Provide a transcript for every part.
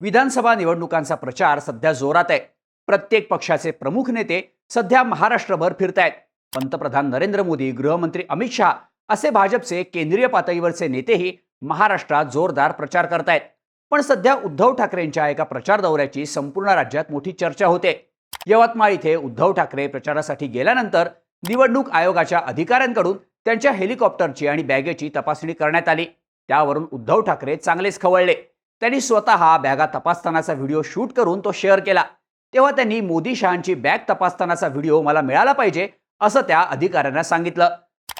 विधानसभा निवडणुकांचा प्रचार सध्या जोरात आहे. प्रत्येक पक्षाचे प्रमुख नेते सध्या महाराष्ट्रभर फिरतायत. पंतप्रधान नरेंद्र मोदी, गृहमंत्री अमित शहा असे भाजपचे केंद्रीय पातळीवरचे नेतेही महाराष्ट्रात जोरदार प्रचार करतायत. पण सध्या उद्धव ठाकरेंच्या एका प्रचार दौऱ्याची संपूर्ण राज्यात मोठी चर्चा होते. यवतमाळ इथे उद्धव ठाकरे प्रचारासाठी गेल्यानंतर निवडणूक आयोगाच्या अधिकाऱ्यांकडून त्यांच्या हेलिकॉप्टरची आणि बॅगेची तपासणी करण्यात आली. त्यावरून उद्धव ठाकरे चांगलेच खवळले. त्यांनी स्वतः बॅगा तपासतानाचा व्हिडिओ शूट करून तो शेअर केला. तेव्हा त्यांनी मोदी शहांची बॅग तपासतानाचा व्हिडिओ मला मिळाला पाहिजे असं त्या अधिकाऱ्यांना सांगितलं.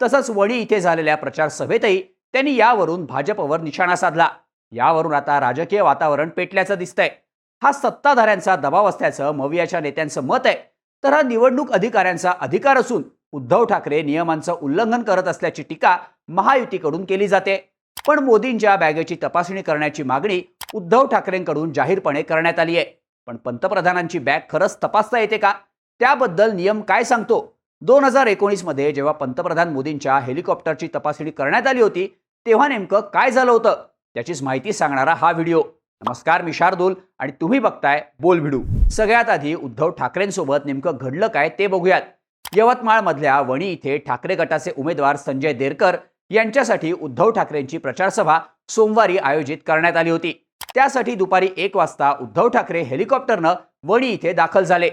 तसंच वणी इथे झालेल्या प्रचार सभेतही त्यांनी यावरून भाजपवर निशाणा साधला. यावरून आता राजकीय वातावरण पेटल्याचं दिसतंय. हा सत्ताधाऱ्यांचा दबाव असल्याचं मवियाच्या नेत्यांचं मत आहे. तर हा निवडणूक अधिकाऱ्यांचा अधिकार असून उद्धव ठाकरे नियमांचं उल्लंघन करत असल्याची टीका महायुतीकडून केली जाते. पण मोदींच्या बॅगेची तपासणी करण्याची मागणी उद्धव ठाकरेंकडून जाहीरपणे करण्यात आली आहे. पण पंतप्रधानांची बॅग खरंच तपासता येते का, त्याबद्दल नियम काय सांगतो? 2019 मध्ये जेव्हा पंतप्रधान मोदींच्या हेलिकॉप्टरची तपासणी करण्यात आली होती तेव्हा नेमकं काय झालं होतं त्याचीच माहिती सांगणारा हा व्हिडिओ. नमस्कार, मी शार्दूल आणि तुम्ही बघताय बोल व्हिडिओ. सगळ्यात आधी उद्धव ठाकरेंसोबत नेमकं घडलं काय ते बघूयात. यवतमाळ मधल्या वणी इथे ठाकरे गटाचे उमेदवार संजय देरकर यांच्यासाठी उद्धव ठाकरेंची प्रचार सभा सोमवारी आयोजित करण्यात आली होती. त्यासाठी दुपारी 1 वाजता उद्धव ठाकरे हेलिकॉप्टरनं वणी इथे दाखल झाले.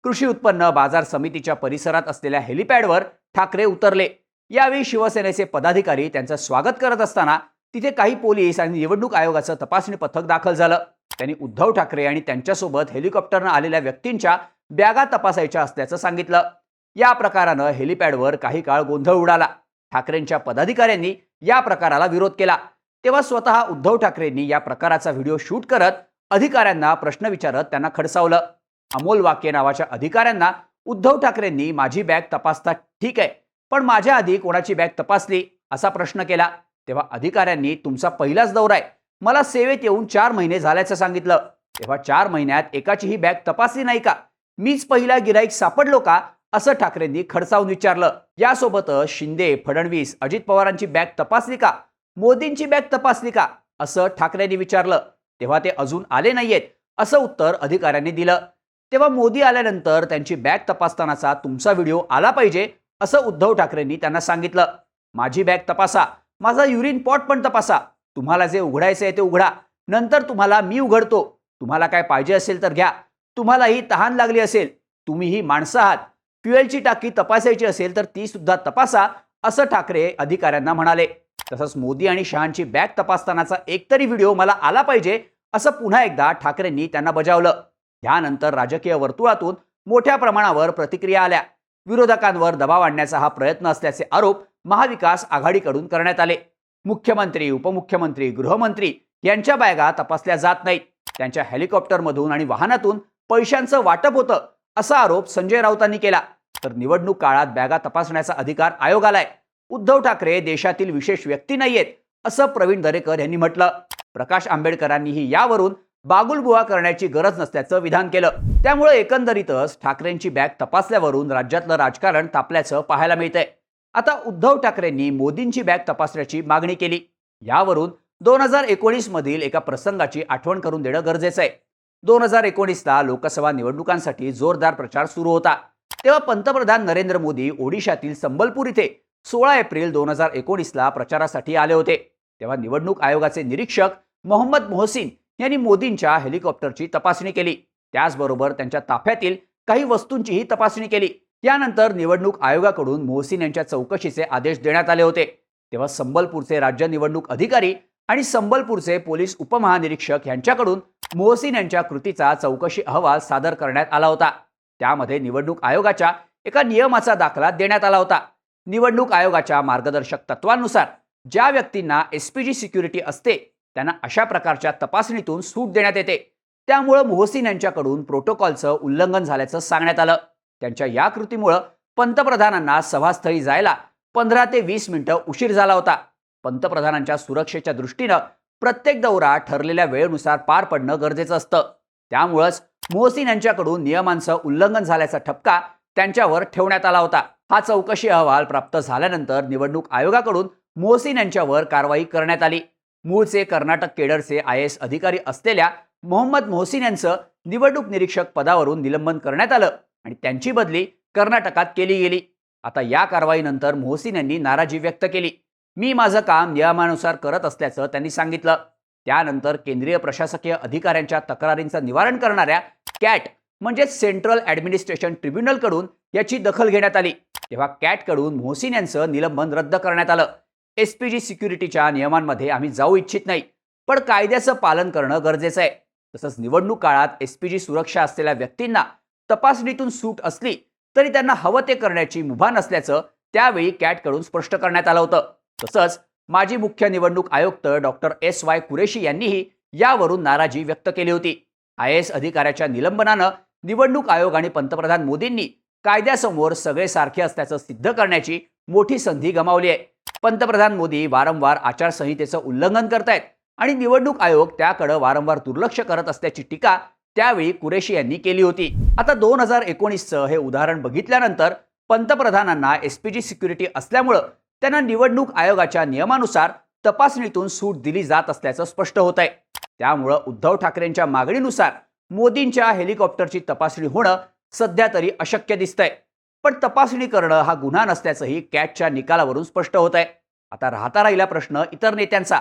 कृषी उत्पन्न बाजार समितीच्या परिसरात असलेल्या हेलिपॅडवर ठाकरे उतरले. यावेळी शिवसेनेचे पदाधिकारी त्यांचं स्वागत करत असताना तिथे काही पोलीस आणि निवडणूक आयोगाचं तपासणी पथक दाखल झालं. त्यांनी उद्धव ठाकरे आणि त्यांच्यासोबत हेलिकॉप्टरनं आलेल्या व्यक्तींच्या बॅगा तपासायच्या असल्याचं सांगितलं. या प्रकारानं हेलिपॅडवर काही काळ गोंधळ उडाला. ठाकरेंच्या पदाधिकाऱ्यांनी या प्रकाराला विरोध केला. तेव्हा स्वतः उद्धव ठाकरेंनी या प्रकाराचा व्हिडिओ शूट करत अधिकाऱ्यांना प्रश्न विचारत त्यांना खडसावलं. अमोल वाके नावाच्या अधिकाऱ्यांना उद्धव ठाकरेंनी माझी बॅग तपासता ठीक आहे, पण माझ्या आधी कोणाची बॅग तपासली असा प्रश्न केला. तेव्हा अधिकाऱ्यांनी तुमचा पहिलाच दौरा आहे, मला सेवेत येऊन 4 महिने झाल्याचं सांगितलं. तेव्हा 4 महिन्यात एकाचीही बॅग तपासली नाही का? मीच पहिला गिराईक सापडलो का असं ठाकरेंनी खडसावून विचारलं. यासोबतच शिंदे, फडणवीस, अजित पवारांची बॅग तपासली का, मोदींची बॅग तपासली का असं ठाकरेंनी विचारलं. तेव्हा ते अजून आले नाहीयेत असं उत्तर अधिकाऱ्यांनी दिलं. तेव्हा मोदी आल्यानंतर त्यांची बॅग तपासतानाचा तुमचा व्हिडिओ आला पाहिजे असं उद्धव ठाकरेंनी त्यांना सांगितलं. माझी बॅग तपासा, माझा युरिन पॉट पण तपासा, तुम्हाला जे उघडायचं आहे ते उघडा, नंतर तुम्हाला मी उघडतो. तुम्हाला काय पाहिजे असेल तर घ्या, तुम्हालाही तहान लागली असेल, तुम्हीही माणसं आहात, फ्युएलची टाकी तपासायची असेल तर ती सुद्धा तपासा असं ठाकरे अधिकाऱ्यांना म्हणाले. तसंच मोदी आणि शहांची बॅग तपासतानाचा एकतरी व्हिडिओ मला आला पाहिजे असं पुन्हा एकदा ठाकरेंनी त्यांना बजावलं. यानंतर राजकीय वर्तुळातून मोठ्या प्रमाणावर प्रतिक्रिया आल्या. विरोधकांवर दबाव आणण्याचा हा प्रयत्न असल्याचे आरोप महाविकास आघाडीकडून करण्यात आले. मुख्यमंत्री, उपमुख्यमंत्री, गृहमंत्री यांच्या बॅगा तपासल्या जात नाहीत, त्यांच्या हेलिकॉप्टरमधून आणि वाहनातून पैशांचं वाटप होतं असा आरोप संजय राऊतांनी केला. तर निवडणूक काळात बॅगा तपासण्याचा अधिकार आयोगाला आहे. उद्धव ठाकरे देशातील विशेष व्यक्ती नाहीयेत असं प्रवीण दरेकर यांनी म्हटलं. प्रकाश आंबेडकरांनीही यावरून बागुलबुवा करण्याची गरज नसल्याचं विधान केलं. त्यामुळे एकंदरीतच ठाकरेंची बॅग तपासल्यावरून राज्यातलं राजकारण तापल्याचं पाहायला मिळतंय. आता उद्धव ठाकरेंनी मोदींची बॅग तपासण्याची मागणी केली. यावरून 2019 मधील एका प्रसंगाची आठवण करून देणं गरजेचं आहे. 2019ला लोकसभा निवडणुकांसाठी जोरदार प्रचार सुरू होता. तेव्हा पंतप्रधान नरेंद्र मोदी ओडिशातील संबलपूर इथे 16 एप्रिल 2019ला प्रचारासाठी आले होते. तेव्हा निवडणूक आयोगाचे निरीक्षक मोहम्मद मोहसिन यांनी मोदींच्या हेलिकॉप्टरची तपासणी केली. त्याचबरोबर त्यांच्या ताफ्यातील काही वस्तूंचीही तपासणी केली. यानंतर निवडणूक आयोगाकडून मोहसिन यांच्या चौकशीचे आदेश देण्यात आले होते. तेव्हा संबलपूरचे राज्य निवडणूक अधिकारी आणि संबलपूरचे पोलीस उपमहानिरीक्षक यांच्याकडून मोहसिन यांच्या कृतीचा चौकशी अहवाल सादर करण्यात आला होता. त्यामध्ये निवडणूक आयोगाच्या एका नियमाचा दाखला देण्यात आला होता. निवडणूक आयोगाच्या मार्गदर्शक तत्वांनुसार ज्या व्यक्तींना एसपीजी सिक्युरिटी असते त्यांना अशा प्रकारच्या तपासणीतून सूट देण्यात येते. त्यामुळे मोहसिन यांच्याकडून प्रोटोकॉलचं उल्लंघन झाल्याचं सांगण्यात आलं. त्यांच्या या कृतीमुळे पंतप्रधानांना सभास्थळी जायला 15 ते 20 मिनिटं उशीर झाला होता. पंतप्रधानांच्या सुरक्षेच्या दृष्टीनं प्रत्येक दौरा ठरलेल्या वेळेनुसार पार पडणं गरजेचं असतं. त्यामुळेच मोहसिन यांच्याकडून नियमांचं उल्लंघन झाल्याचा ठपका त्यांच्यावर ठेवण्यात आला होता. हा चौकशी अहवाल प्राप्त झाल्यानंतर निवडणूक आयोगाकडून मोहसिन यांच्यावर कारवाई करण्यात आली. मूळचे कर्नाटक केडरचे IAS अधिकारी असलेल्या मोहम्मद मोहसिन यांचं निवडणूक निरीक्षक पदावरून निलंबन करण्यात आलं आणि त्यांची बदली कर्नाटकात केली गेली. आता या कारवाईनंतर मोहसिन यांनी नाराजी व्यक्त केली. मी माझं काम नियमानुसार करत असल्याचं त्यांनी सांगितलं. त्यानंतर केंद्रीय प्रशासकीय अधिकाऱ्यांच्या तक्रारींचं निवारण करणाऱ्या कॅट म्हणजेच सेंट्रल ॲडमिनिस्ट्रेशन ट्रिब्युनलकडून याची दखल घेण्यात आली. तेव्हा कॅटकडून मोहसिन यांचं निलंबन रद्द करण्यात आलं. SPG सिक्युरिटीच्या नियमांमध्ये आम्ही जाऊ इच्छित नाही, पण कायद्याचं पालन करणं गरजेचं आहे. तसंच निवडणूक काळात SPG सुरक्षा असलेल्या व्यक्तींना तपासणीतून सूट असली तरी त्यांना हवं ते करण्याची मुभा नसल्याचं त्यावेळी कॅटकडून स्पष्ट करण्यात आलं होतं. तसंच माजी मुख्य निवडणूक आयुक्त डॉक्टर SY कुरेशी यांनीही यावरून नाराजी व्यक्त केली होती. IAS अधिकाऱ्याच्या निलंबनानं निवडणूक आयोग आणि पंतप्रधान मोदींनी कायद्यासमोर सगळे सारखे असल्याचं सिद्ध करण्याची मोठी संधी गमावली आहे. पंतप्रधान मोदी वारंवार आचारसंहितेचं उल्लंघन करतायत आणि निवडणूक आयोग त्याकडे वारंवार दुर्लक्ष करत असल्याची टीका त्यावेळी कुरेशी यांनी केली होती. आता 2019चं हे उदाहरण बघितल्यानंतर पंतप्रधानांना SPG सिक्युरिटी असल्यामुळं त्यांना निवडणूक आयोगाच्या नियमानुसार तपासणीतून सूट दिली जात असल्याचं स्पष्ट होत आहे. त्यामुळं उद्धव ठाकरेंच्या मागणीनुसार मोदींच्या हेलिकॉप्टरची तपासणी होणं सध्या तरी अशक्य दिसतंय. पण तपासणी करणं हा गुन्हा नसल्याचंही कॅटच्या निकालावरून स्पष्ट होत आहे. आता राहिला प्रश्न इतर नेत्यांचा.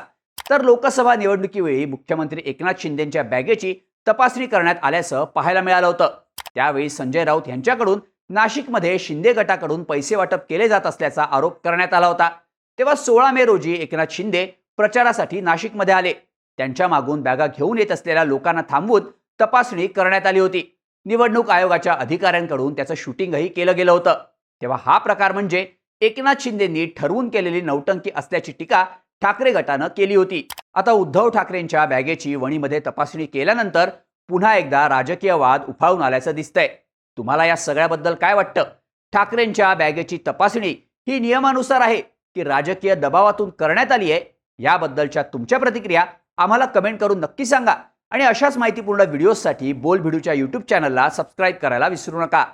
तर लोकसभा निवडणुकीवेळी मुख्यमंत्री एकनाथ शिंदेंच्या बॅगेची तपासणी करण्यात आल्याचं पाहायला मिळालं होतं. त्यावेळी संजय राऊत यांच्याकडून नाशिकमध्ये शिंदे गटाकडून पैसे वाटप केले जात असल्याचा आरोप करण्यात आला होता. तेव्हा 16 मे रोजी एकनाथ शिंदे प्रचारासाठी नाशिकमध्ये आले. त्यांच्या मागून बॅगा घेऊन येत असलेल्या लोकांना थांबवून तपासणी करण्यात आली होती. निवडणूक आयोगाच्या अधिकाऱ्यांकडून त्याचं शूटिंगही केलं गेलं होतं. तेव्हा हा प्रकार म्हणजे एकनाथ शिंदेंनी ठरवून केलेली नौटंकी असल्याची टीका ठाकरे गटानं केली होती. आता उद्धव ठाकरेंच्या बॅगेची वणीमध्ये तपासणी केल्यानंतर पुन्हा एकदा राजकीय वाद उफाळून आल्याचं दिसतंय. तुम्हाला या सगळ्याबद्दल काय वाटतं? ठाकरेंच्या बॅगेची तपासणी ही नियमानुसार आहे की राजकीय दबावातून करण्यात आली आहे? याबद्दलच्या तुमच्या प्रतिक्रिया आम्हाला कमेंट करून नक्की सांगा आणि अशाच माहितीपूर्ण व्हिडिओजसाठी बोल भिडूच्या YouTube चॅनलला सबस्क्राईब करायला विसरू नका.